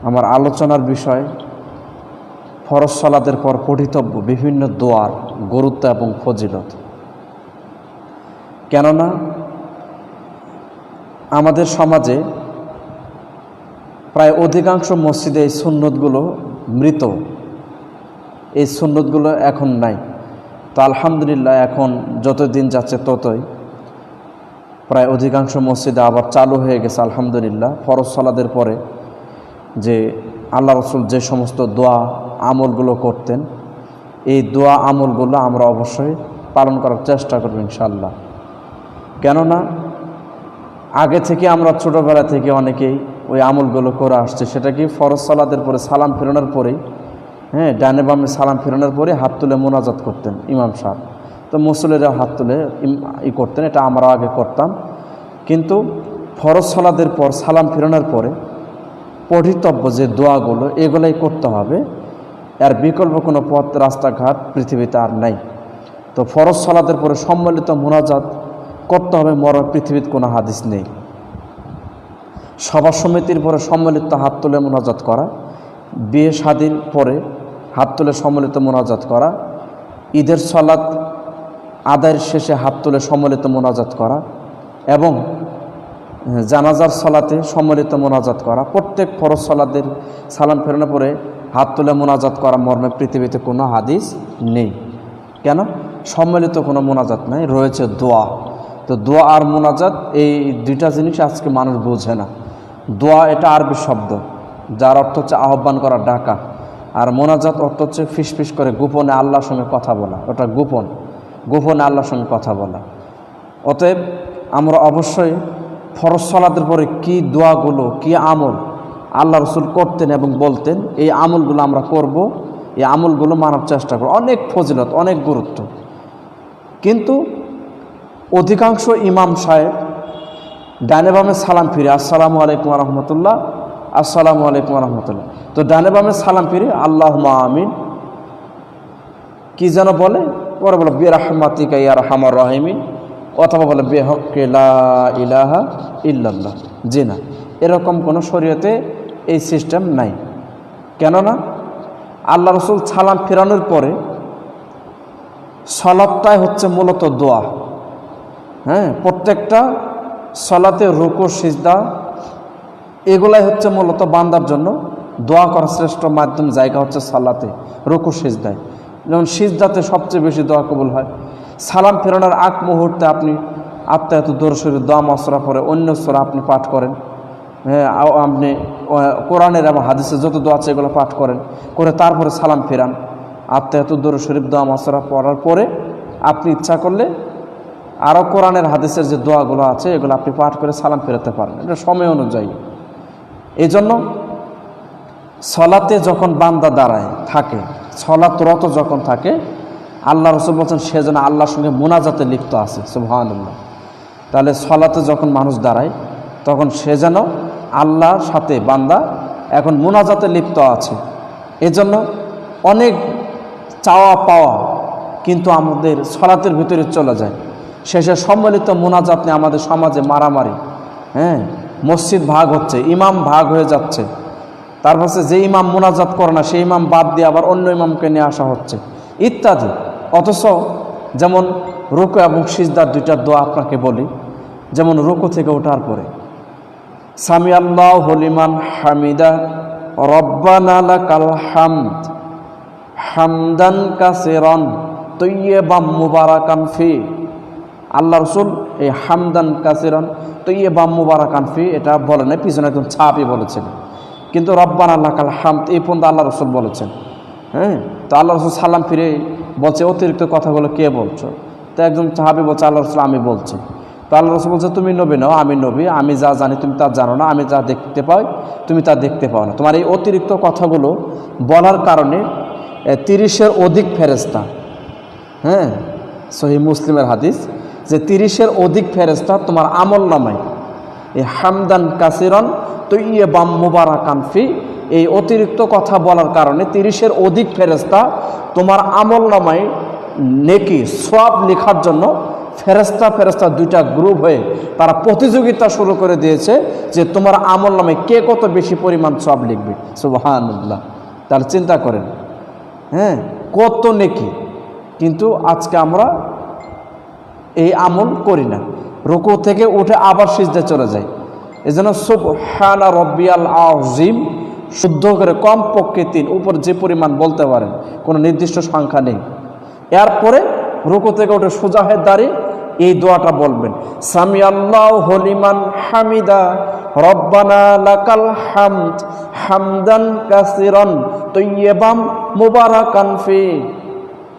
আমার আলোচনার বিষয় ফরজ সালাতের পর পঠিতব্য বিভিন্ন দোয়ার গুরুত্ব এবং ফজিলত। কেননা আমাদের সমাজে প্রায় অধিকাংশ মসজিদে এই সুন্নতগুলো মৃত, এই সুন্নতগুলো এখন নাই। তো আলহামদুলিল্লাহ এখন যত দিন যাচ্ছে ততই প্রায় অধিকাংশ মসজিদে আবার চালু হয়ে গেছে আলহামদুলিল্লাহ। ফরজ সালাতের পরে যে আল্লাহ রসুল যে সমস্ত দোয়া আমলগুলো করতেন, এই দোয়া আমলগুলো আমরা অবশ্যই পালন করার চেষ্টা করব ইনশাআল্লাহ। কেননা আগে থেকে আমরা ছোটোবেলা থেকে অনেকেই ওই আমলগুলো করে আসছে। সেটা কি ফরজ সালাতের পরে সালাম ফেরানোর পরেই, ডানে বামে সালাম ফেরানোর পরে হাত তুলে মোনাজাত করতেন ইমাম সাহেব। তো মুসল্লিরা হাত তুলে করতেন, এটা আমরা আগে করতাম। কিন্তু ফরজ সালাতের পর সালাম ফেরানোর পরে পঠিতব্য যে দোয়াগুলো এগুলাই করতে হবে, এর বিকল্প কোনো পথ রাস্তাঘাট পৃথিবীতে আর নাই। তো ফরজ সালাতের পরে সম্মিলিত মোনাজাত করতে হবে, পৃথিবীতে কোনো হাদিস নেই। সভা সমিতির পরে সম্মিলিত হাত তুলে মোনাজাত করা, বিয়ে শাদীর পরে হাত তুলে সম্মিলিত মোনাজাত করা, ঈদের সালাত আদায়ের শেষে হাত তুলে সম্মিলিত মোনাজাত করা এবং জানাজার সালাতে সম্মিলিত মোনাজাত করা, প্রত্যেক ফরজ সালাতের সালাম ফেরানোর পরে হাত তুলে মোনাজাত করা মর্মে পৃথিবীতে কোনো হাদিস নেই। কেন? সম্মিলিত কোনো মোনাজাত নাই, রয়েছে দোয়া। তো দোয়া আর মোনাজাত এই দুইটা জিনিস আজকে মানুষ বোঝে না। দোয়া এটা আরবি শব্দ, যার অর্থ হচ্ছে আহ্বান করা, ডাকা। আর মোনাজাত অর্থ হচ্ছে ফিসফিস করে গোপনে আল্লাহর সঙ্গে কথা বলা, ওটা গোপনে আল্লাহর সঙ্গে কথা বলা। অতএব আমরা অবশ্যই ফরজ সালাতের পরে কী দোয়াগুলো, কী আমল আল্লাহ রসুল করতেন এবং বলতেন, এই আমলগুলো আমরা করব, এই আমলগুলো মানার চেষ্টা করব। অনেক ফজিলত, অনেক গুরুত্ব। কিন্তু অধিকাংশ ইমাম সাহেব ডানে বামে সালাম ফিরে আসসালামু আলাইকুম রহমতুল্লাহ, আসসালামু আলাইকুম রহমতুল্লাহ। তো ডানে বামে সালাম ফিরে আল্লাহুম্মা আমিন কি যেন বলে, পরে বলে বিরহমাতিকা ইয়া আরহামার রাহিমিন, অথবা বলে বিহক্কে লা ইলাহা ইল্লাল্লাহ। জি না, এরকম কোনো শরীয়তে এই সিস্টেম নাই। কেননা আল্লাহ রসুল সালাম ফেরানোর পরে সালাতটাই হচ্ছে মূলত দোয়া। প্রত্যেকটা সালাতে রুকু সিজদা এগুলাই হচ্ছে মূলত বান্দার জন্য দোয়া করার শ্রেষ্ঠ মাধ্যম, জায়গা হচ্ছে সালাতে, রুকু সিজদায়। যেমন সিজদাতে সবচেয়ে বেশি দোয়া কবুল হয়। সালাম ফেরানোর আগ মুহূর্তে আপনি আত্মায়াত দরুদ শরীফ দোয়া মাসরা পরে অন্য সূরা আপনি পাঠ করেন। আপনি কোরআনের এবং হাদিসের যত দোয়া আছে এগুলো পাঠ করে তারপরে সালাম ফেরান। আত্মায়াত দরুদ শরীফ দোয়া মাসরা পড়ার পরে আপনি ইচ্ছা করলে আরও কোরআনের হাদিসের যে দোয়াগুলো আছে এগুলো আপনি পাঠ করে সালাম ফেরাতে পারেন, এটা সময় অনুযায়ী। এই জন্য সলাতে যখন বান্দা দাঁড়ায় থাকে, সলাতরত যখন থাকে, আল্লাহ রসুল বলছেন সে যেন আল্লাহর সঙ্গে মোনাজাতে লিপ্ত আছে। সুবহানাল্লাহ। তাহলে সলাতে যখন মানুষ দাঁড়ায় তখন সে যেন আল্লাহর সাথে বান্দা এখন মোনাজাতে লিপ্ত আছে। এজন্য অনেক চাওয়া পাওয়া কিন্তু আমাদের সলাতের ভিতরে চলে যায়। শেষে সম্মিলিত মোনাজাত নিয়ে আমাদের সমাজে মারামারি, মসজিদ ভাগ হচ্ছে, ইমাম ভাগ হয়ে যাচ্ছে। তারপর যে ইমাম মোনাজাত করে না সেই ইমাম বাদ দিয়ে আবার অন্য ইমামকে নিয়ে আসা হচ্ছে ইত্যাদি। অথচ যেমন রুকু এবং সিজদার দুইটা দোয়া আপনাকে বলি। যেমন রুকু থেকে ওঠার পরে সামি আল্লাহু লিমান হামিদা রব্বানা লাকাল হামদ হামদান কাসিরান তাইয়্যিবাম মুবারাকান ফি। আল্লাহ রসুল এই হামদান কাসিরান তাইয়্যিবাম মুবারাকান ফি এটা বলেন, পিছনে একদম ছাপই বলেছেন। কিন্তু রব্বানা লাকাল হামদ এই পর্যন্ত আল্লাহ রসুল বলেছেন। তো আল্লাহ রসুল সালাম ফিরে বলছে অতিরিক্ত কথাগুলো কে বলছো? তো একজন সাহাবী বলছে আল্লাহ রসুল আমি বলছি। তো আল্লাহ রসুল বলছে তুমি নবী নাও, আমি নবী, আমি যা জানি তুমি তা জানো না, আমি যা দেখতে পাই তুমি তা দেখতে পাও না। তোমার এই অতিরিক্ত কথাগুলো বলার কারণে 30-এর অধিক ফেরেশতা, সহিহ মুসলিমের হাদিস, যে 30-এর অধিক ফেরেশতা তোমার আমল নামায় এই হামদান কাসিরান তাইয়্যিবাম মুবারাকান ফি এই অতিরিক্ত কথা বলার কারণে 30-এর অধিক ফেরেশতা তোমার আমল নামায় নেকি সওয়াব লেখার জন্য ফেরেশতা দুইটা গ্রুপ হয়ে তারা প্রতিযোগিতা শুরু করে দিয়েছে যে তোমার আমল নামে কে কত বেশি পরিমাণ সওয়াব লিখবে। সুবহানাল্লাহ। তাহলে চিন্তা করেন, হ্যাঁ, কত নেকি। কিন্তু আজকে আমরা এই আমল করি না, রুকু থেকে উঠে আবার সিজদায় চলে যাই। এজন্য সুবহানা রব্বিয়াল আযীম শুদ্ধ করে কমপক্ষে 3 উপর যে পরিমাণ বলতে পারেন, কোনো নির্দিষ্ট সংখ্যা নেই। এরপরে রুকু থেকে উঠে সোজা হয়ে দাঁড়িয়ে এই দোয়াটা বলবেন, সামি আল্লাহু লিমান হামিদা রব্বানা লাকাল হামদ হামদান কাসিরান তাইয়্যিবাম মুবারাকান ফি।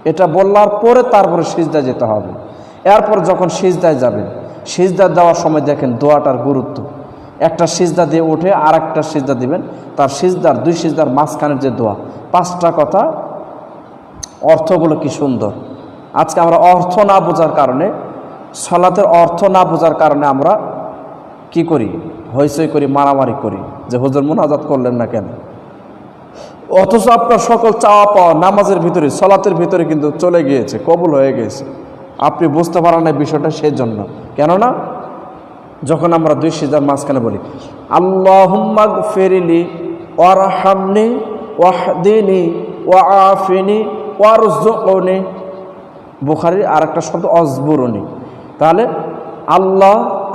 এটা বলার পরে তারপরে সিজদায় যেতে হবে। এরপর যখন সিজদায় যাবেন, সিজদা দেওয়ার সময় দেখেন দোয়াটার গুরুত্ব। একটা সিজদা দিয়ে উঠে আর একটা সিজদা দিবেন, তার সিজদার 2 সিজদার মাঝখানের যে দোয়া, 5টা কথা, অর্থগুলো কি সুন্দর। আজকে আমরা অর্থ না বোঝার কারণে, সালাতের অর্থ না বোঝার কারণে আমরা কি করি, হইচই করি, মারামারি করি যে হুজুর মুনাজাত করলেন না কেন। অথচ আপনার সকল চাওয়া পাওয়া নামাজের ভিতরে, সালাতের ভিতরে কিন্তু চলে গিয়েছে, কবুল হয়ে গেছে। আপনি বুঝতে পারেন না বিষয়টা সেই জন্য। কেননা যখন আমরা 2 সিজদার মাঝখানে বলি আল্লাহুম্মা গফিরলি ওয়ারহামনি ওয়াহদিনি ওয়াআফিনি ওয়ারযুকনি, বুখারীর আরেকটা শব্দ অজবুরনি। তাহলে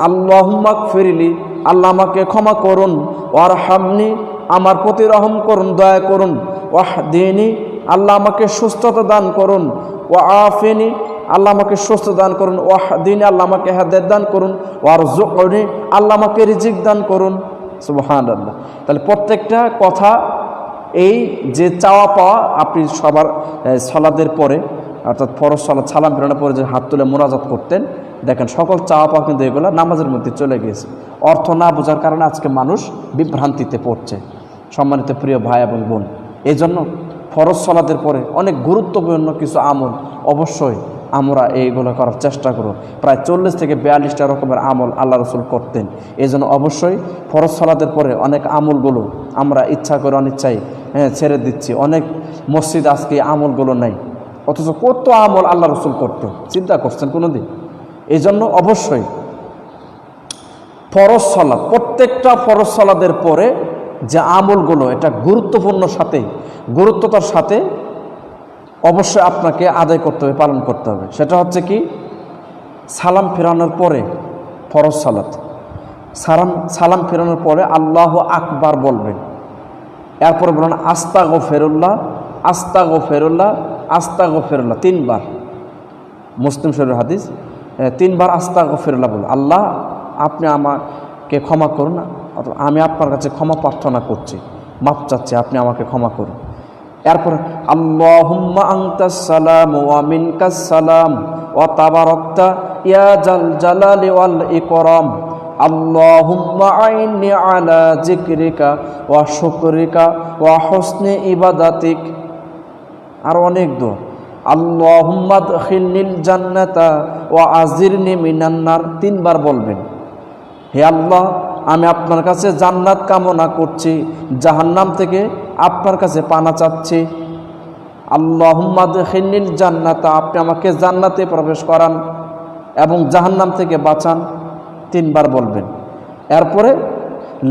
আল্লাহুম্মা গফিরলি, আল্লাহ আমাকে ক্ষমা করুন, ওয়ারহামনি, আমার প্রতি রহম করুন, দয়া করুন, ওয়াহদিনি, আল্লাহ আমাকে সুস্থতা দান করুন, ওয়াআফিনি, আল্লাহ আমাকে সুস্থ দান করুন, ওয়াহদিনি, আল্লাহ আমাকে হেদায়েত দান করুন, ওয়ারযুকনি, আল্লাহ আমাকে রিজিক দান করুন। সুবহানাল্লাহ। তাহলে প্রত্যেকটা কথা, এই যে চাওয়া পাওয়া, আপনি সবার সালাতের পরে অর্থাৎ ফরজ সালাত সালাম ফেরানোর পরে যে হাত তুলে মোনাজাত করতেন, দেখেন সকল চাওয়া পাওয়া কিন্তু এগুলো নামাজের মধ্যে চলে গিয়েছে। অর্থ না বোঝার কারণে আজকে মানুষ বিভ্রান্তিতে পড়ছে। সম্মানিত প্রিয় ভাই এবং বোন, এই জন্য ফরজ সালাতের পরে অনেক গুরুত্বপূর্ণ কিছু আমল অবশ্যই আমরা এইগুলো করার চেষ্টা করব। প্রায় 40 থেকে 42টা রকমের আমল আল্লাহ রসুল করতেন। এই জন্য অবশ্যই ফরজ সালাতের পরে অনেক আমলগুলো আমরা ইচ্ছা করে অনিচ্ছায় ছেড়ে দিচ্ছি। অনেক মসজিদ আজকে আমলগুলো নেই, অথচ কত আমল আল্লাহ রসুল করত, চিন্তা করছেন কোনোদিন? এই জন্য অবশ্যই ফরজ সালাত, প্রত্যেকটা ফরজ সালাতের পরে যে আমলগুলো, এটা গুরুত্বতার সাথে অবশ্যই আপনাকে আদায় করতে হবে, পালন করতে হবে। সেটা হচ্ছে কি, সালাম ফেরানোর পরে ফরজ সালাত, সালাম ফেরানোর পরে আল্লাহু আকবার বলবেন। এরপরে বলেন আস্তাগফিরুল্লাহ আস্তাগফিরুল্লাহ আস্তাগফিরুল্লাহ 3 বার। মুসলিম শরীফের হাদিস, 3 বার আস্তাগফিরুল্লাহ বলুন। আল্লাহ আপনি আমাকে ক্ষমা করুন, আমি আপনার কাছে ক্ষমা প্রার্থনা করছি, মাফ চাচ্ছি, আপনি আমাকে ক্ষমা করুন। এরপর আল্লাহুম্মা আনতাস সালাম ওয়া মিনকাস সালাম ওয়া তাবারাকতা ইয়া জাল জালালি ওয়াল ইকরাম আল্লাহুম্মা আইন্নি আলা যিকরিকা ওয়া শুকরিকা ওয়া হুসনি ইবাদাতিক। আর অনেক দোয়া, আল্লাহুম্মা আদখিলনিল জান্নাতা ওয়া আজিরনি মিনান নার 3 বার বলবেন। হে আল্লাহ, আমি আপনার কাছে জান্নাত কামনা করছি, জাহান্নাম থেকে আপনার কাছে পানা চাচ্ছি। আল্লাহুম্মা আদখিলনিল জান্নাতা, আপনি আমাকে জান্নাতে প্রবেশ করান এবং জাহান্নাম থেকে বাঁচান, 3 বার বলবেন। এরপরে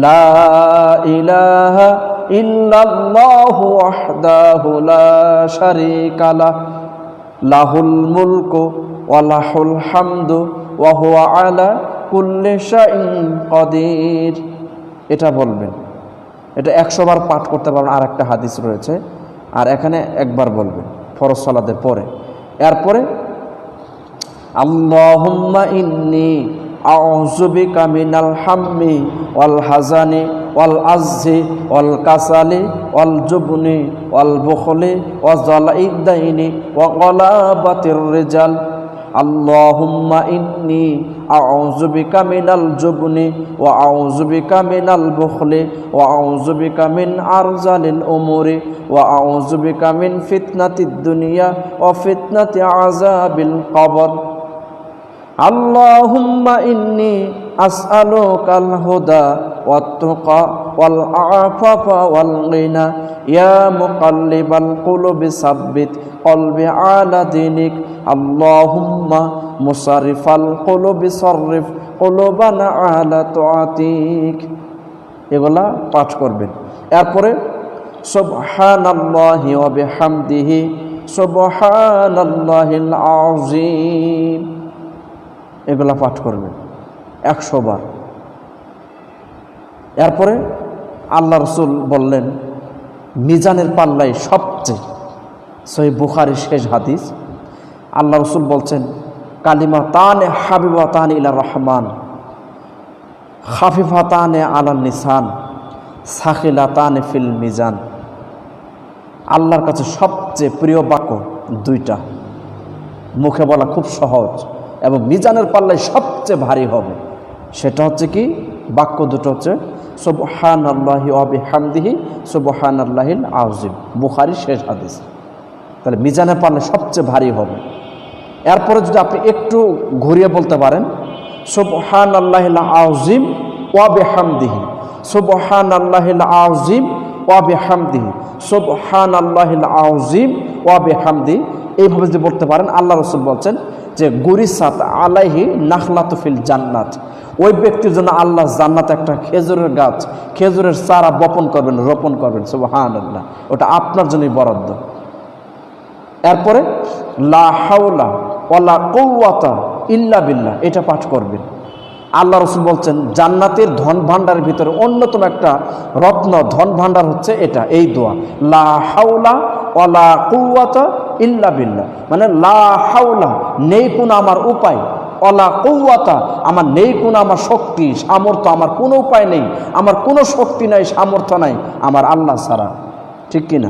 লা ইলাহা ইল্লাল্লাহু ওয়াহদাহু লা শারীকা লাহু লাহুল মুলকু ওয়া লাহুল হামদু ওয়া হুয়া আলা কুল্লি শাইইন কাদির। এটা বলবেন, এটা 100 বার পাঠ করতে পারবেন। আর একটা হাদিস রয়েছে, আর এখানে একবার বলবেন ফরজ সালাতের পরে। এরপরে আল্লাহুম্মা ইন্নী আউযু বিকা মিনাল হাম্মি ওয়াল হাজানি ওয়াল আজজি ওয়াল কাসালি ওয়াল জুবনি ওয়াল বুখলি ওয়া যালাইদ দাইনি ওয়া গলাবাতির রিজাল। আল্লাহুম্মা ইন্নী আউযু বিকা মিনাল জুবনি ওয়া আউযু বিকা মিনাল বুখলি ওয়া আউযু বিকা মিন আরজালিল উমুরি ওয়া আউযু বিকা মিন ফিতনাতিদ দুনিয়া ওয়া ফিতনাতি আযাবিল কবর। আল্লাহুম্মা ইন্নী আসআলুকাল হুদা ওয়াত-তুকা ওয়াল আফাফা ওয়াল গিনা ইয়া মুকাল্লিবাল কুলুবি সাব্বিত কলবি আলা দীনিক আল্লাহুম্মা মুসাররিফাল কুলুবি সাররিফ কুলুবানা আলা তাআতিক। এগুলা পাঠ করবেন। এরপরে সুবহানাল্লাহি ওয়া বিহামদিহি সুবহানাল্লাহিল আযীম, এগুলা পাঠ করবেন 100 বার। এরপরে আল্লাহ রসুল বললেন মিজানের পাল্লায় সবচেয়ে, সহিহ বুখারীর শেষ হাদিস, আল্লাহ রসুল বলছেন কালিমাতানে হাবিবাতান ইলার রহমান খাফিফাতানে আলান নিসান সাখিলাতানে ফিল মিজান। আল্লাহর কাছে সবচেয়ে প্রিয় বাক্য দুইটা, মুখে বলা খুব সহজ এবং মিজানের পাল্লায় সবচেয়ে ভারী হবে। সেটা হচ্ছে কি? বাক্য দুটো হচ্ছে সুবহানাল্লাহি ওয়া বিহামদিহি সুবহানাল্লাহিল আযীম, বুখারীর শেষ হাদিস। তাহলে মিজানের পাল্লায় সবচেয়ে ভারী হবে। এরপরে যদি আপনি একটু ঘুরিয়ে বলতে পারেন সুবহানাল্লাহিল আযীম ওয়া বিহামদিহি সুবহানাল্লাহিল আযীম ওয়া বিহামদিহি সুবহানাল্লাহিল আযীম ওয়া বিহামদিহি, এইভাবে যদি বলতে পারেন, আল্লাহ রাসূল বলছেন যে গুরিসাত আলাইহি নাখলাতু ফিল জান্নাত, ওই ব্যক্তির জন্য আল্লাহ জান্নাতে একটা খেজুরের গাছ, খেজুরের চারা বপন করবেন, রোপণ করবেন। সুবহানাল্লাহ, ওটা আপনার জন্যই বরাদ্দ। এরপরে লা হাওলা ওয়ালা কুওয়াতা ইল্লা বিল্লাহ, এটা পাঠ করবেন। আল্লাহ রসুল বলছেন জান্নাতের ধন ভাণ্ডারের ভিতরে অন্যতম একটা রত্ন ধন ভাণ্ডার হচ্ছে এটা, এই দোয়া লা হাওলা ওয়ালা কুওয়াতা ইল্লা বিল্লাহ, মানে লা হাওলা নেই কোনো আমার উপায়, ওয়ালা কুওয়াতা আমার নেই কোনো আমার শক্তি সামর্থ্য, আমার কোনো উপায় নেই, আমার কোনো শক্তি নাই সামর্থ্য নাই আমার আল্লাহ ছাড়া। ঠিক কিনা?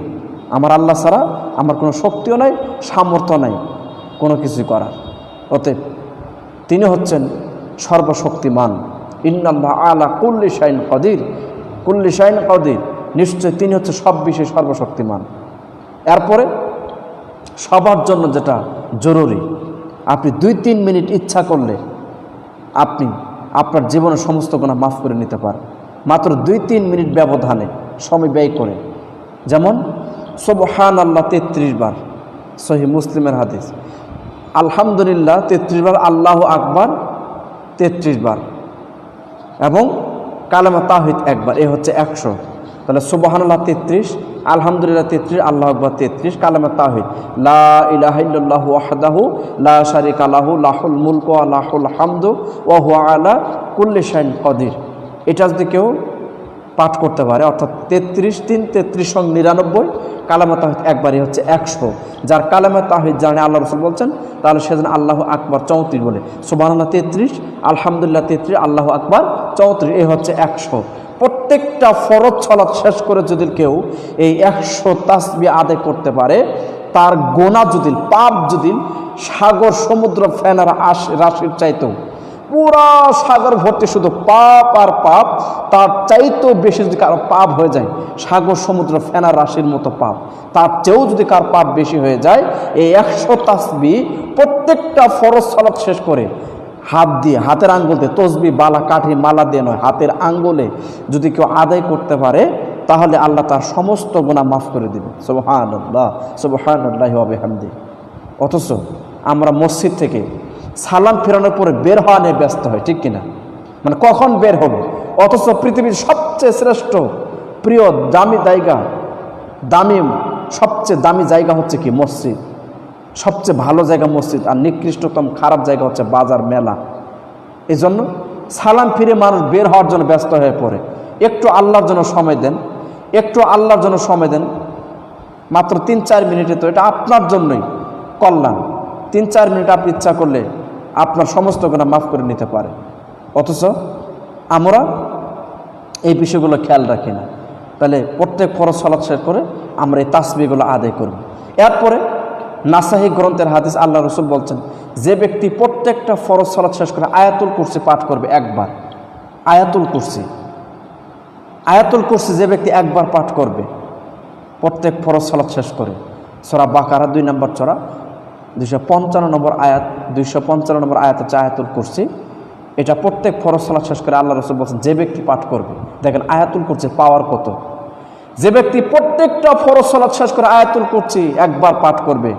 আমার আল্লাহ ছাড়া আমার কোনো শক্তিও নাই সামর্থ্য নাই কোনো কিছু করার। অতএব তিনি হচ্ছেন সর্বশক্তিমান। ইন্নাল্লাহ আলা কুল্লি শাইইন কাদির, কুল্লি শাইইন কাদির, নিশ্চয় তিনি হচ্ছে সব বিষয়ে সর্বশক্তিমান। এরপরে সবার জন্য যেটা জরুরি, আপনি 2-3 মিনিট ইচ্ছা করলে আপনি আপনার জীবনের সমস্ত গুনাহ মাফ করে নিতে পারেন, মাত্র 2-3 মিনিট ব্যবধানে সময় ব্যয় করে। যেমন সুবহানাল্লাহ 33 বার, সহিহ মুসলিমের হাদিস, আলহামদুলিল্লাহ 33 বার, আল্লাহু আকবার 33 বার এবং কালেমা তাওহীদ একবার, এ হচ্ছে 100। তাহলে সুবহানাল্লাহ 33, আলহামদুলিল্লাহ 33, আল্লাহু আকবার 33, কালেমা তাওহীদ লা ইলাহা ইল্লাল্লাহু ওয়াহদাহু লা শারীকা লাহু লাহুল মুলকু ওয়া লাহুল হামদু ওয়া হুয়া আলা কুল্লি শাইইন কাদির। এটা যদি কেউ পাঠ করতে পারে, অর্থাৎ 33, 3, 33 সঙ্গে 99, কালেমা তাওহীদ একবারই হচ্ছে 100। যার কালেমা তাওহীদ জানে আল্লাহ রাসূল বলছেন, তাহলে সেজন্য আল্লাহু আকবার 34 বলে, সুবহানাল্লাহ 33, আলহামদুলিল্লাহ 33, আল্লাহু আকবার 34, এ হচ্ছে 100। প্রত্যেকটা ফরজ সালাত শেষ করে যদি কেউ এই 100 তাসবিহ আদায় করতে পারে, তার গোনা যদি, পাপ যদি সাগর সমুদ্র ফেনার রাশির চাইতেও, পুরা সাগর ভর্তি শুধু পাপ আর পাপ, তার চাইতেও বেশি যদি কারো পাপ হয়ে যায়, সাগর সমুদ্র ফেনার রাশির মতো পাপ, তার চেয়েও যদি কার পাপ বেশি হয়ে যায়, এই 100 তাসবিহ প্রত্যেকটা ফরজ সালাত শেষ করে হাত দিয়ে, হাতের আঙ্গুল দিয়ে, তসবিহ বালা কাঠি মালা দিয়ে নয়, হাতের আঙ্গুলে যদি কেউ আদায় করতে পারে, তাহলে আল্লাহ তার সমস্ত গুনাহ মাফ করে দিবে। সুবহানাল্লাহ সুবহানাল্লাহি ওয়া বিহামদিহি। অথচ আমরা মসজিদ থেকে সালাম ফেরানোর পরে বের হওয়া নিয়ে ব্যস্ত হয়, ঠিক কিনা? মানে কখন বের হবে, অথচ পৃথিবীর সবচেয়ে শ্রেষ্ঠ প্রিয় দামি জায়গা, সবচেয়ে দামি জায়গা হচ্ছে কি? মসজিদ। সবচেয়ে ভালো জায়গা মসজিদ, আর নিকৃষ্টতম খারাপ জায়গা হচ্ছে বাজার, মেলা। এই জন্য সালাম ফিরে মানুষ বের হওয়ার জন্য ব্যস্ত হয়ে পড়ে। একটু আল্লাহর জন্য সময় দেন, একটু আল্লাহর জন্য সময় দেন, মাত্র 3-4 মিনিটে, তো এটা আপনার জন্যই কল্যাণ। 3-4 মিনিট আপনি ইচ্ছা করলে আপনার সমস্ত গুনাহ মাফ করে নিতে পারে। অথচ আমরা এই বিষয়গুলো খেয়াল রাখি না। তাহলে প্রত্যেক ফরজ সালাত শেষ করে আমরা এই তাসবিহগুলো আদায় করব। এরপরে নাসাহি গ্রন্থের হাদিস, আল্লাহ রসুল বলছেন যে ব্যক্তি প্রত্যেকটা ফরজ সালাত শেষ করে আয়াতুল কুরসি পাঠ করবে একবার, আয়াতুল কুরসি যে ব্যক্তি একবার পাঠ করবে প্রত্যেক ফরজ সালাত শেষ করে, সূরা বাকারা 2 নম্বর সূরা 255 নম্বর আয়াত, 255 নম্বর আয়াত হচ্ছে আয়াতুল কুরসি। এটা প্রত্যেক ফরজ সালাত শেষ করে আল্লাহ রাসূল বলেছেন যে ব্যক্তি পাঠ করবে, দেখেন আয়াতুল কুরসির পাওয়ার কত। যে ব্যক্তি প্রত্যেকটা ফরজ সালাত শেষ করে আয়াতুল কুরসি একবার পাঠ করবে,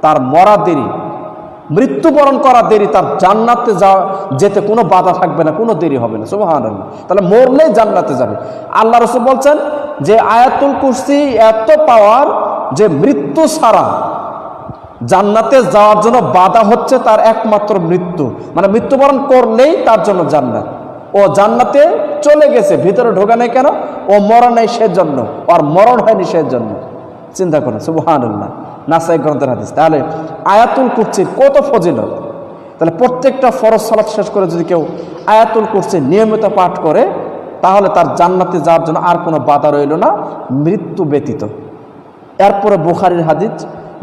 তার মরা দেরি, মৃত্যুবরণ করা দেরি, তার জান্নাতে যেতে কোনো বাধা থাকবে না, কোনো দেরি হবে না। সুবহানাল্লাহ। তাহলে মরলেই জান্নাতে যাবে। আল্লাহ রাসূল বলছেন যে আয়াতুল কুরসি এত পাওয়ার যে মৃত্যু ছাড়া জান্নাতে যাওয়ার জন্য বাধা হচ্ছে তার একমাত্র মৃত্যু, মানে মৃত্যুবরণ করলেই তার জন্য জান্নাত। ও জান্নাতে চলে গেছে, ভিতরে ঢোকা নেই কেন? ও মরা নেই সেজন্য, আর মরণ হয়নি সেজন্য। চিন্তা করেন, সুবহানাল্লাহ। নাসাই গ্রন্থের হাদিস। তাহলে আয়াতুল কুরসির কত ফজিলত। তাহলে প্রত্যেকটা ফরজ সালাত শেষ করে যদি কেউ আয়াতুল কুরসি নিয়মিত পাঠ করে, তাহলে তার জান্নাতে যাওয়ার জন্য আর কোনো বাধা রইল না, মৃত্যু ব্যতীত। এরপরে বুখারীর হাদিস,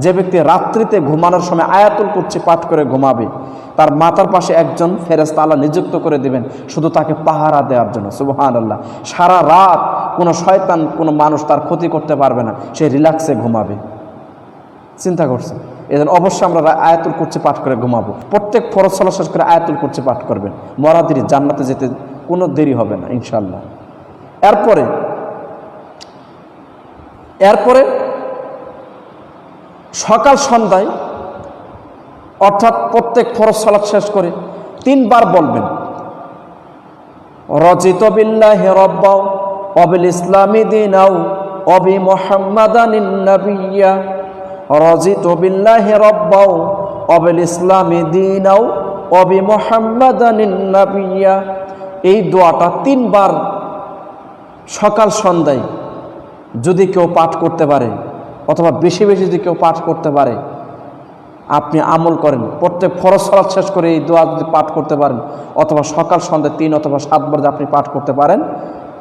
যে ব্যক্তি রাত্রিতে ঘুমানোর সময় আয়াতুল কুরসি পাঠ করে ঘুমাবে, তার মাথার পাশে একজন ফেরেশতা আল্লাহ নিযুক্ত করে দিবেন শুধু তাকে পাহারা দেওয়ার জন্য। সুবহানাল্লাহ। সারা রাত কোনো শয়তান, কোনো মানুষ তার ক্ষতি করতে পারবে না, সে রিল্যাক্সে ঘুমাবে। চিন্তা করছেন? এজন্য অবশ্যই আমরা আয়াতুল কুরসি পাঠ করে ঘুমাবো। প্রত্যেক ফরজ সালাত শেষ করে আয়াতুল কুরসি পাঠ করবেন, মরা দেরি, জান্নাতে যেতে কোনো দেরি হবে না ইনশাআল্লাহ। এরপরে সকাল সন্ধ্যায়, অর্থাৎ প্রত্যেক ফরজ সালাত শেষ করে 3 বার বলবেন রাজিতু বিল্লাহি রাব্বাও ওয়া বিল ইসলামি দীনাও ওয়া বি মুহাম্মাদানিন নাবিয়্যা। রাজিতু বিল্লাহি রাব্বাও ওয়া বিল ইসলামি দীনাও ওয়া বি মুহাম্মাদানিন নাবিয়্যা। এই দোয়াটা 3 বার সকাল সন্ধ্যায় যদি কেউ পাঠ করতে পারে, অথবা বেশি বেশি যদি কেউ পাঠ করতে পারে, আপনি আমল করেন। প্রত্যেক ফরজ সালাত শেষ করে এই দোয়া যদি পাঠ করতে পারেন, অথবা সকাল সন্ধ্যায় 3 অথবা 7 বার যদি আপনি পাঠ করতে পারেন,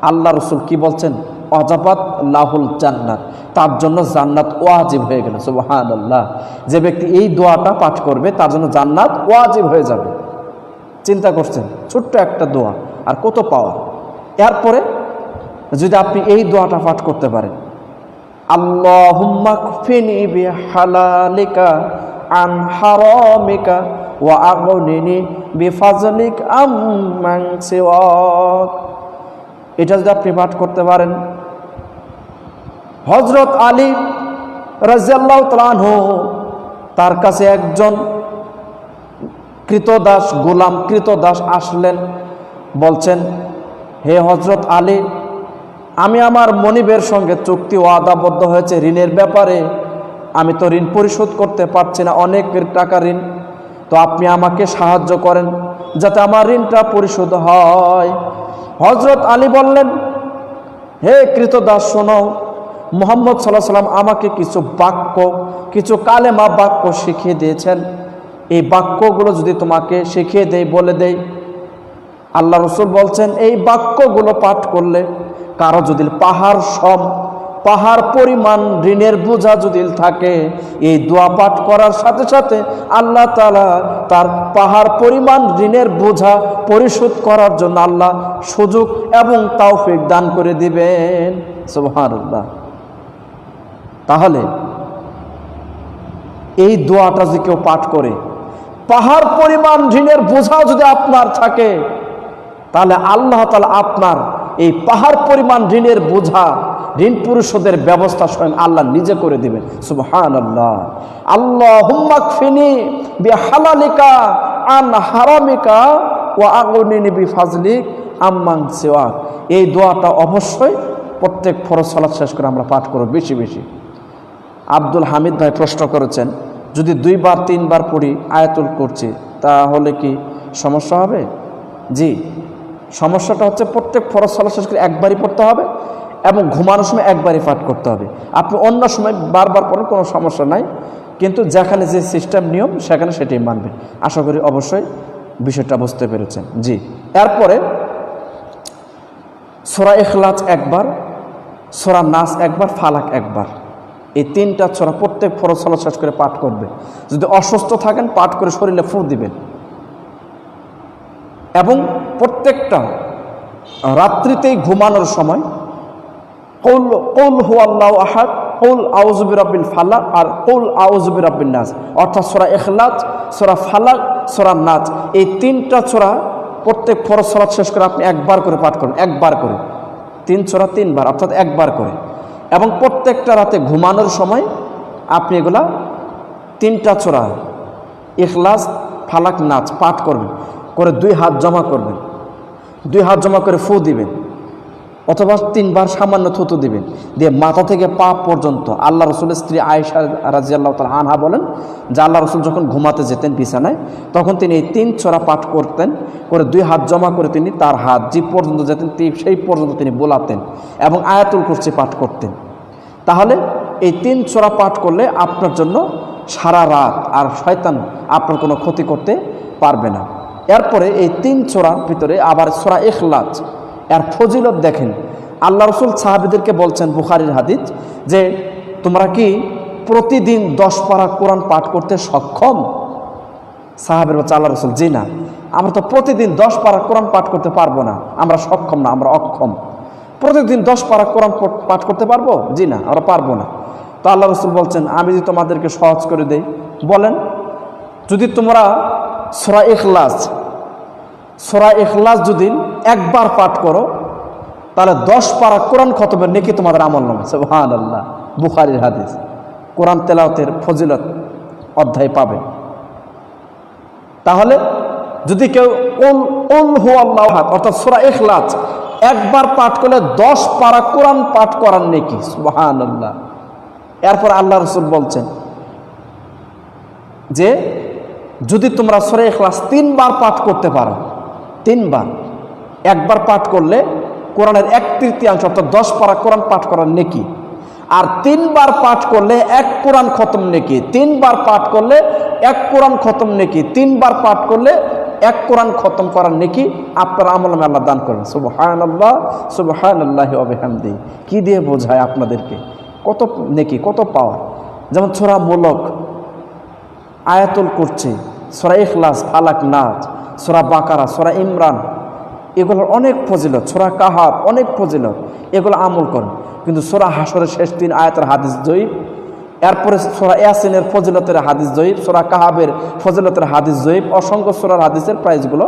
আল্লাহ রাসূল কি বলছেন? ওয়াজাবাত লাহুল জান্নাত, তার জন্য জান্নাত ওয়াজিব হয়ে গেল। সুবহানাল্লাহ। যে ব্যক্তি এই দোয়াটা পাঠ করবে তার জন্য জান্নাত ওয়াজিব হয়ে যাবে। চিন্তা করছেন? ছোট্ট একটা দোয়া, আর কত পাওয়ার। এরপরে যদি আপনি এই দোয়াটা পাঠ করতে পারেন, আল্লাহুম্মা কফিনি বিহালালিকা আন হারামিকা ওয়া আগনিনি বিফাজলিক আম্মান সিওয়াক। এটা যদি আপনি পাঠ করতে পারেন, হযরত আলী রাদিয়াল্লাহু তাআলা আনহু, তার কাছে একজন কৃতদাস, গোলাম কৃতদাস আসলেন, বলছেন, হে হযরত আলী, আমি আমার মনিবের সঙ্গে চুক্তি ওয়াদাবদ্ধ হয়েছে ঋণের ব্যাপারে, আমি তো ঋণ পরিশোধ করতে পারছি না, অনেক টাকা ঋণ, তো আপনি আমাকে সাহায্য করেন যাতে আমার ঋণটা পরিশোধ হয়। হযরত আলী বললেন, হে কৃতদাস শোনো, মুহাম্মদ সাল্লাল্লাহু আলাইহি ওয়াসাল্লাম আমাকে কিছু বাক্য, কিছু কালেমা বাক্য শিখিয়ে দিয়েছেন, এই বাক্যগুলো যদি তোমাকে শিখিয়ে দেই, বলে দেই। আল্লাহ রাসূল বলছেন, এই বাক্যগুলো পাঠ করলে কারো যদি পাহাড় পরিমাণ ঋণের বোঝা যদি থাকে, এই দোয়া পাঠ করার সাথে সাথে আল্লাহ তাআলা তার পাহাড় পরিমাণ ঋণের বোঝা পরিশোধ করার জন্য আল্লাহ সুযোগ এবং তৌফিক দান করে দিবেন। সুবহানাল্লাহ। তাহলে এই দোয়াটা যদি কেউ পাঠ করে, পাহাড় পরিমাণ ঋণের বোঝা যদি আপনার থাকে, তাহলে আল্লাহ তাআলা আপনার এই পাহাড় পরিমাণ ঋণের বোঝা, ঋণ পরিশোধের ব্যবস্থা স্বয়ং আল্লাহ নিজে করে দিবেন। সুবহানাল্লাহ। আল্লাহুম্মা কফিনি বিহালালিকা আন হারামিকা ওয়া আগনিনি বিফাজলিক আম্মান সিওয়াক। এই দোয়াটা অবশ্যই প্রত্যেক ফরজ সালাত শেষ করে আমরা পাঠ করব বেশি বেশি। আব্দুল হামিদ ভাই প্রশ্ন করেছেন, যদি 2 বার 3 বার পড়ি আয়াতুল কুরসি, তাহলে কি সমস্যা হবে? জি, সমস্যাটা হচ্ছে প্রত্যেক ফরজ সালাত শেষ করে একবারই পড়তে হবে এবং ঘুমানোর সময় একবারই পাঠ করতে হবে। আপনি অন্য সময় বারবার পড়েন, কোনো সমস্যা নাই, কিন্তু যেখানে যে সিস্টেম নিয়ম সেখানে সেটাই মানবেন। আশা করি অবশ্যই বিষয়টা বুঝতে পেরেছেন। জি। এরপরে সূরা ইখলাস একবার, সূরা নাস একবার, ফালাক একবার, এই 3টা সূরা প্রত্যেক ফরজ সালাত শেষ করে পাঠ করবে। যদি অসুস্থ থাকেন পাঠ করে শরীরে ফু দিবেন, এবং রাত্রিতেই ঘুমানোর সময় কুল হুয়াল্লাহু আহাদ, কুল আউযু বিরাব্বিল ফালাক আর কুল আউযু বিরাব্বিন নাস, অর্থাৎ সূরা ইখলাস, সূরা ফালাক, সূরা নাস, এই 3টা সূরা প্রত্যেক ফরজ সালাত শেষ করে আপনি একবার করে পাঠ করেন, একবার করে 3 সূরা 3 বার, অর্থাৎ একবার করে। এবং প্রত্যেকটা রাতে ঘুমানোর সময় আপনি এগুলা 3টা সূরা ইখলাস, ফালাক, নাস পাঠ করবেন, করে 2 হাত জমা করবেন, 2 হাত জমা করে ফু দিবেন, অথবা 3 বার সামান্য থুতু দিবেন, দিয়ে মাথা থেকে পা পর্যন্ত। আল্লাহ রসুলের স্ত্রী আয়েশা রাদিয়াল্লাহু তাআলা আনহা বলেন যে আল্লাহ রসুল যখন ঘুমাতে যেতেন বিছানায়, তখন তিনি এই 3 সূরা পাঠ করতেন, করে 2 হাত জমা করে তিনি তার হাত যে পর্যন্ত যেতেন সেই পর্যন্ত তিনি বোলাতেন এবং আয়াতুল কুরসি পাঠ করতেন। তাহলে এই 3 সূরা পাঠ করলে আপনার জন্য সারা রাত আর শয়তান আপনার কোনো ক্ষতি করতে পারবে না। এরপরে এই 3 সূরার ভিতরে আবার সূরা ইখলাস, এর ফজিলত দেখেন। আল্লাহ রসুল সাহাবীদেরকে বলছেন, বুখারীর হাদিস, যে তোমরা কি প্রতিদিন 10 পারা কোরআন পাঠ করতে সক্ষম? সাহাবীরা বলছে, আল্লাহ রসুল, জি না, আমরা তো প্রতিদিন 10 পারা কোরআন পাঠ করতে পারবো না, আমরা সক্ষম না, আমরা অক্ষম। প্রতিদিন 10 পারা কোরআন পাঠ করতে পারবো? জি না, আমরা পারবো না। তো আল্লাহ রসুল বলছেন, আমি যদি তোমাদেরকে সহজ করে দেই, বলেন, যদি তোমরা সূরা ইখলাস যদি একবার পাঠ করো, তাহলে 10 পারা কোরআন খতমের নেকি তোমাদের আমলনামায়। সুবহানাল্লাহ, বুখারীর হাদিস। কোরআন তেলাওয়াতের ফজিলত অধ্যায় পাবে। তাহলে যদি কেউ কুল হুয়াল্লাহু আহাদ অর্থাৎ সূরা ইখলাস একবার পাঠ করলে 10 পারা কোরআন পাঠ করার নেকি। সুবহানাল্লাহ। এরপর আল্লাহ রাসূল বলছেন যে যদি তোমরা সূরা ইখলাস 3 বার পাঠ করতে পারো, 3 বার, একবার পাঠ করলে কোরআনের 1/3 অর্থাৎ 10 পারা কোরআন পাঠ করার নেকি, আর 3 বার পাঠ করলে 1 কোরআন খতম নেকি, 3 বার পাঠ করলে 1 কোরআন খতম নেকি, 3 বার পাঠ করলে 1 কোরআন খতম করার নেকি আপনার আমলনামায় আল্লাহ দান করবেন। সুবহানাল্লাহ, সুবহানাল্লাহি ওয়া বিহামদিহি। কি দিয়ে বোঝায় আপনাদেরকে কত নেকি, কত পাওয়ার। যেমন সূরা মুলক, আয়াতুল কুরসি, সূরা ইখলাস, ফালাক, নাস, সূরা বাকারা, সূরা ইমরান, এগুলোর অনেক ফজিলত, সূরা কাহাফ অনেক ফজিলত, এগুলো আমল করেন। কিন্তু সূরা হাশরের শেষ 3 আয়াতের হাদিস জয়ীফ, এরপরে সূরা ইয়াসিনের ফজিলতের হাদিস জয়ীফ, সূরা কাহাবের ফজিলতের হাদিস জয়ীফ, অসংখ্য সূরার হাদিসের প্রাইসগুলো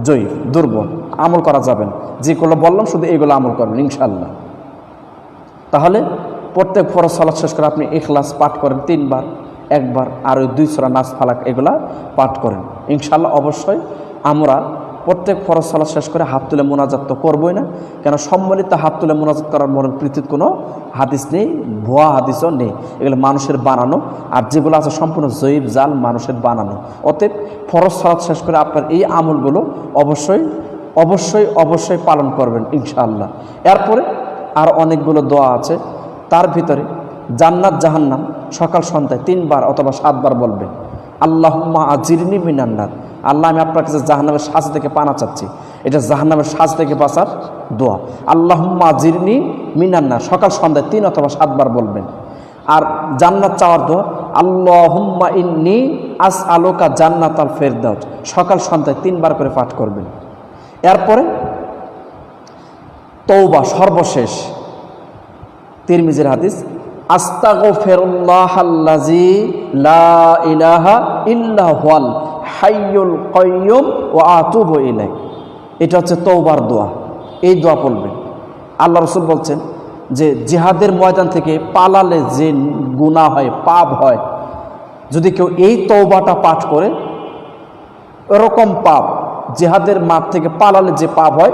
জয়ীফ, দুর্বল, আমল করা যাবেন। যেগুলো বললাম শুধু এগুলো আমল করবেন ইনশাআল্লাহ। তাহলে প্রত্যেক ফরজ সালাত শেষ করে আপনি ইখলাস পাঠ করেন 3 বার, একবার, আর ওই 2 সূরা নাস, ফালাক এগুলা পাঠ করেন ইনশাআল্লাহ। অবশ্যই আমরা প্রত্যেক ফরজ সালাত শেষ করে হাত তুলে মোনাজাত তো করবই না, কেন সম্মিলিত হাত তুলে মোনাজাত করার মরণ পৃথিবীর কোনো হাদিস নেই, ভুয়া হাদিসও নেই, এগুলো মানুষের বানানো, আর যেগুলো আছে সম্পূর্ণ জয়ীব জাল, মানুষের বানানো। অতএব ফরজ সালাত শেষ করে আপনার এই আমলগুলো অবশ্যই অবশ্যই অবশ্যই পালন করবেন ইনশাআল্লাহ। এরপরে আর অনেকগুলো দোয়া আছে, তার ভিতরে জান্নাত জাহান্নাম সকাল সন্ধ্যায় 3 বার অথবা 7 বার বলবেন। আল্লাহুম্মা আজিরনি মিনান নার, আল্লাহ আমি আপনার কাছে জাহান্নামের শাস্তি থেকে পানা চাচ্ছি, এটা জাহান্নামের শাস্তি থেকে বাঁচার দোয়া। আল্লাহুম্মা আজিরনি মিনান নার সকাল সন্ধ্যায় 3 অথবা 7 বার বলবেন। আর জান্নাত চাওয়ার দোয়া, আল্লাহুম্মা ইন্নী আসআলুকা জান্নাতাল ফিরদাউস, সকাল সন্ধ্যায় 3 বার করে পাঠ করবেন। এরপরে তওবা, সর্বশেষ তিরমিজির হাদিস, আস্তাগফিরুল্লাহাল্লাযী লা ইলাহা ইল্লা হুয়াল হাইয়ুল কাইয়্যুম ওয়া আতুবু ইলাইহি। এটা হচ্ছে তওবার দোয়া, এই দোয়া পড়বেন। আল্লাহ রাসূল বলছেন যে জিহাদের ময়দান থেকে পালালে যে গুনাহ হয়, পাপ হয়, যদি কেউ এই তওবাটা পাঠ করে, এরকম পাপ জিহাদের মাঠ থেকে পালালে যে পাপ হয়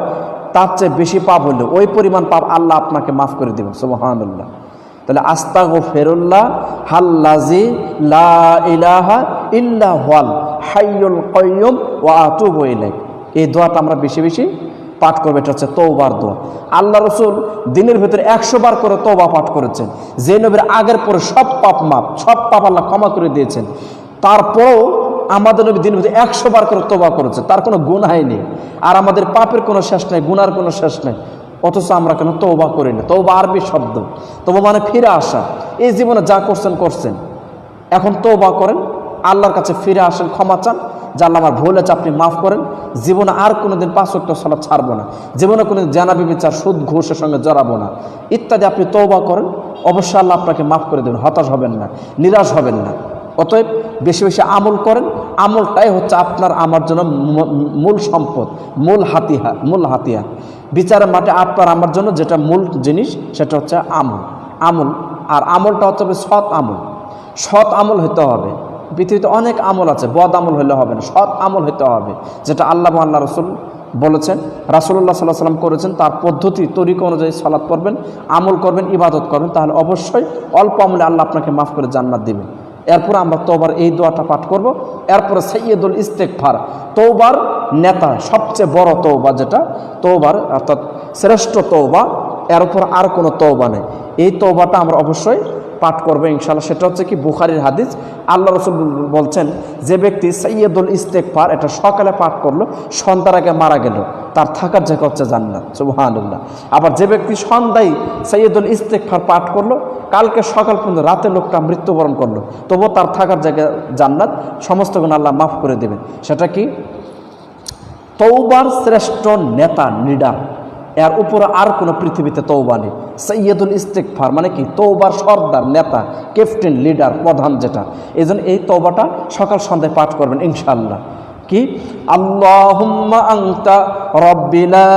তার চেয়ে বেশি পাপ হইলে ওই পরিমাণ পাপ আল্লাহ আপনাকে মাফ করে দেবেন। সুবহানাল্লাহ। তাহলে আস্তাগফিরুল্লাহাল্লাযী লা ইলাহা ইল্লা হুয়াল হাইয়ুল কাইয়্যুম ওয়া আতুবু ইলাইহি, এই দোয়াটা আমরা বেশি বেশি পাঠ করবো। এটা হচ্ছে তওবার দোয়া। আল্লাহ রাসূল দিনের ভিতরে 100 বার করে তওবা পাঠ করেছেন, যে নবীর আগের পরে সব পাপ মাপ, সব পাপ আল্লাহ ক্ষমা করে দিয়েছেন। তারপরেও আমাদের নবী দিনের ভিতরে 100 বার করে তওবা করেছেন, তার কোনো গুনাহই নেই। আর আমাদের পাপের কোনো শেষ নেই, গুনার কোনো শেষ নেই, অথচ আমরা কেন তওবা করি না? তওবা আরবি শব্দ, তওবা মানে ফিরে আসা। এই জীবনে যা করছেন করছেন, এখন তওবা করেন, আল্লাহর কাছে ফিরে আসেন, ক্ষমা চান যে আল্লাহ আমার ভুল আছে, আপনি মাফ করেন। জীবনে আর কোনোদিন 5 ওয়াক্ত সালাত ছাড়বো না, জীবনে কোনোদিন জানাবি বিচার, সুদ ঘুষের সঙ্গে জড়াবো না, ইত্যাদি আপনি তওবা করেন, অবশ্যই আল্লাহ আপনাকে মাফ করে দেবেন। হতাশ হবেন না, নিরাশ হবেন না। অতএব বেশি বেশি আমল করেন। আমলটাই হচ্ছে আপনার আমার জন্য মূল সম্পদ, মূল হাতিয়ার। বিচারের মাঠে আপনার আমার জন্য যেটা মূল জিনিস সেটা হচ্ছে আমল। আর আমলটা হচ্ছে সৎ আমল। সৎ আমল হতে হবে। পৃথিবীতে অনেক আমল আছে, বদ আমল হলে হবে না, সৎ আমল হতে হবে, যেটা আল্লাহ রসুল বলেছেন, রাসূলুল্লাহ সাল্লাল্লাহু আলাইহি ওয়াসাল্লাম করেছেন। তার পদ্ধতি তরিকা অনুযায়ী সালাত পড়বেন, আমল করবেন, ইবাদত করবেন, তাহলে অবশ্যই অল্প আমলে আল্লাহ আপনাকে মাফ করে জান্নাত দিবেন। এরপরে আমরা তওবার এই দোয়াটা পাঠ করব। এরপরে সাইয়্যিদুল ইস্তেগফার, তওবার নেতা, সবচেয়ে বড় তওবা, যেটা তওবার অর্থাৎ শ্রেষ্ঠ তওবা, এর উপর আর কোনো তওবা নেই। এই তওবাটা আমরা অবশ্যই পাঠ করবে ইনশাআল্লাহ। সেটা হচ্ছে কি বুখারীর হাদিস। আল্লাহ রাসূল বলছেন, যে ব্যক্তি সাইয়্যিদুল ইস্তেগফার এটা সকালে পাঠ করলো, সন্ধ্যার আগে মারা গেল, তার থাকার জায়গা হচ্ছে জান্নাত। সুবহানাল্লাহ। আবার যে ব্যক্তি সন্ধ্যায় সাইয়্যিদুল ইস্তেগফার পাঠ করলো, কালকে সকাল পর্যন্ত রাতে লোকটা মৃত্যুবরণ করলো, তবুও তার থাকার জায়গা জান্নাত, সমস্ত গুনাহ আল্লাহ মাফ করে দেবেন। সেটা কি? তওবার শ্রেষ্ঠ নেতা, লিডার, এর উপরে আর কোনো পৃথিবীতে তওবা নেই। সাইয়্যিদুল ইস্তেগফার মানে কি? তওবার সর্দার, নেতা, ক্যাপ্টেন, লিডার, প্রধান যেটা। এই জন্য এই তওবাটা সকাল সন্ধ্যায় পাঠ করবেন ইনশাআল্লাহ। কি? আল্লাহুম্মা আনতা রাব্বি লা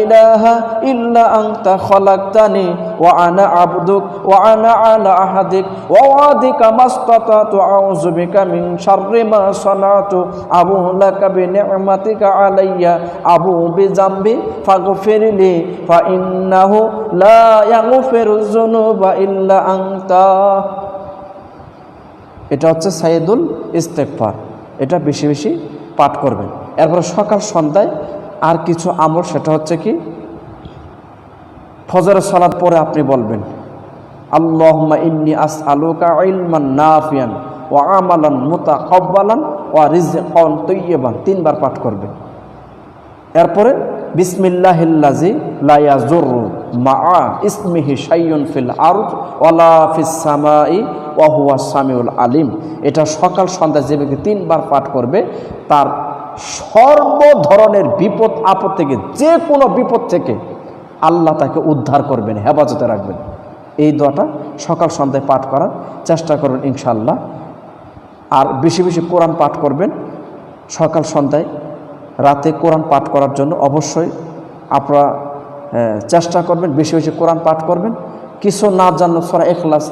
ইলাহা ইল্লা আনতা খালাকতানি ওয়া আনা আবদুক ওয়া আনা আলা আহাদিক ওয়া ওয়াদিকা মাসতাতাতু আউযু বিকা মিন শাররি মা সানাতু আবু লাকা বিনি'মাতিকা আলাইয়া আবু বিযামবি ফাগফিরলি ফা ইন্নাহু লা ইয়াগফিরুয যুনুবা ইল্লা আনতা। এটা হচ্ছে সাইয়্যিদুল ইস্তেগফার। এটা বেশি বেশি পাঠ করবেন। এরপরে সকাল সন্ধ্যায় আর কিছু আমল, সেটা হচ্ছে কি? ফজরের সালাত পরে আপনি বলবেন, আল্লাহুম্মা ইন্নী আসআলুকা ইলমান নাফিয়ান ওয়া আমালান মুতাকাব্বালান ওয়া রিজকান তাইয়্যিবান, 3 বার পাঠ করবেন। এরপরে বিসমিল্লাহিল্লাযী লা ইয়াযুররু মা'a ইসমিহি শাইউন ফিল আরদ ওয়ালা ফিস সামাই ওয়া হুয়াস সামিউল আলিম। এটা সকাল সন্ধ্যা যে ব্যক্তি 3 বার পাঠ করবে, তার সর্ব ধরনের বিপদ আপদ থেকে, যে কোনো বিপদ থেকে আল্লাহ তাকে উদ্ধার করবেন, হেফাজতে রাখবেন। এই দোয়াটা সকাল সন্ধ্যায় পাঠ করার চেষ্টা করবেন ইনশাআল্লাহ। আর বেশি বেশি কোরআন পাঠ করবেন সকাল সন্ধ্যায়। রাতে কোরআন পাঠ করার জন্য অবশ্যই আপনারা চেষ্টা করবেন, বেশি বেশি কোরআন পাঠ করবেন। কিছু না জানলে সূরা ইখলাস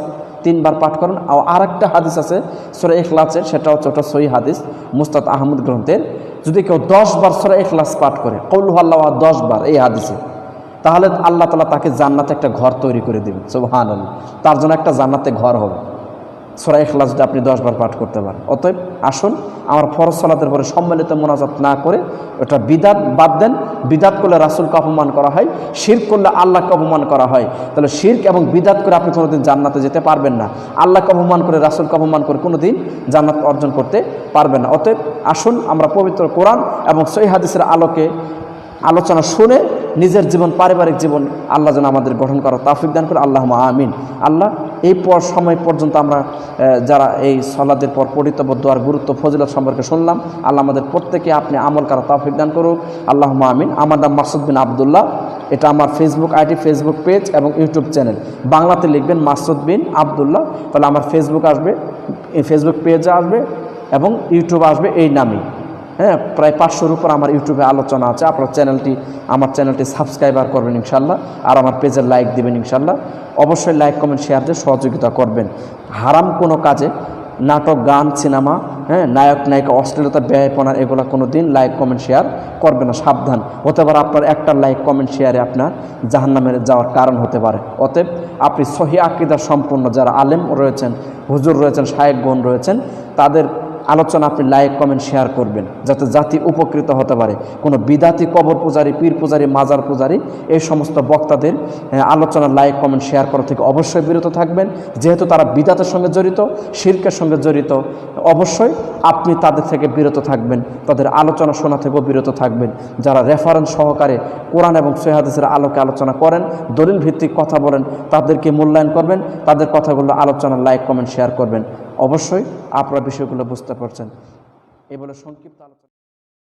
3 বার পাঠ করেন। আর একটা হাদিস আছে সূরা ইখলাসের, সেটা হচ্ছে ওটা সহিহ হাদিস মুস্তাদ আহমদ গ্রন্থের। যদি কেউ 10 বার সূরা ইখলাস পাঠ করে, কুল হুয়াল্লাহু আহাদ 10 বার এই হাদিসে, তাহলে আল্লাহ তাআলা তাকে জান্নাতে একটা ঘর তৈরি করে দেবেন। সুবহানাল্লাহ। তার জন্য একটা জান্নাতে ঘর হবে সূরা ইখলাস যদি আপনি 10 বার পাঠ করতে পারেন। অতএব আসুন, আমার ফরজ সালাতের পরে সম্মিলিত মোনাজাত না করে ওটা বিদাত বাদ দেন। বিদাত করলে রাসূলকে অপমান করা হয়, শিরক করলে আল্লাহকে অপমান করা হয়। তাহলে শিরক এবং বিদাত করে আপনি কোনোদিন জান্নাতে যেতে পারবেন না। আল্লাহকে অপমান করে, রাসূলকে অপমান করে কোনোদিন জান্নাত অর্জন করতে পারবেন না। অতএব আসুন আমরা পবিত্র কোরআন এবং সহিহ হাদিসের আলোকে আলোচনা শুনে নিজের জীবন, পারিবারিক জীবন আল্লাহ যেন আমাদের গঠন করার তৌফিক দান করে। আল্লাহুম্মা আমিন। আল্লাহ এই সময় পর্যন্ত আমরা যারা এই সালাতের পর পঠিত দোয়ার গুরুত্ব ফজিলত সম্পর্কে শুনলাম, আল্লাহ আমাদের প্রত্যেকে আপনি আমল করার তৌফিক দান করুক। আল্লাহুম্মা আমিন। আমার নাম মাসুদ বিন আবদুল্লাহ। এটা আমার ফেসবুক আইডি, ফেসবুক পেজ এবং ইউটিউব চ্যানেল। বাংলাতে লিখবেন মাসুদ বিন আবদুল্লাহ, তাহলে আমার ফেসবুক আসবে, ফেসবুক পেজে আসবে এবং ইউটিউব আসবে এই নামে। হ্যাঁ, প্রায় 500-র উপর আমার ইউটিউবে আলোচনা আছে। আপনার আমার চ্যানেলটি সাবস্ক্রাইবার করবেন ইনশাল্লাহ, আর আমার পেজের লাইক দিবেন ইনশাল্লাহ। অবশ্যই লাইক, কমেন্ট, শেয়ার দিয়ে সহযোগিতা করবেন। হারাম কোনো কাজে, নাটক, গান, সিনেমা, নায়ক নায়িকা, অশ্লীলতা, ব্যয়পনার এগুলো কোনো দিন লাইক, কমেন্ট, শেয়ার করবে না। সাবধান, হতে পারে আপনার একটা লাইক, কমেন্ট, শেয়ারে আপনার জাহান্নামে যাওয়ার কারণ হতে পারে। অতএব আপনি সহিহ আকীদা সম্পূর্ণ যারা আলেম রয়েছেন, হুজুর রয়েছেন, শায়েখগণ রয়েছেন, তাদের আলোচনা আপনি লাইক, কমেন্ট, শেয়ার করবেন, যাতে জাতি উপকৃত হতে পারে। কোনো বিদাতি, কবর পূজারী, পীর পূজারী, মাজার পূজারী এই সমস্ত বক্তাদের আলোচনা লাইক, কমেন্ট, শেয়ার করা থেকে অবশ্যই বিরত থাকবেন। যেহেতু তারা বিদাতের সঙ্গে জড়িত, শিরকের সঙ্গে জড়িত, অবশ্যই আপনি তাদের থেকে বিরত থাকবেন, তাদের আলোচনা শোনা থেকেও বিরত থাকবেন। যারা রেফারেন্স সহকারে কোরআন এবং সহিহ হাদিসের আলোকে আলোচনা করেন, দলিল ভিত্তিক কথা বলেন, তাদেরকে মূল্যায়ন করবেন, তাদের কথাগুলো আলোচনা লাইক, কমেন্ট, শেয়ার করবেন। অবশ্যই আপনারা বিষয়গুলো বুঝতে পারছেন। এই বলে সংক্ষিপ্ত আলোচনা।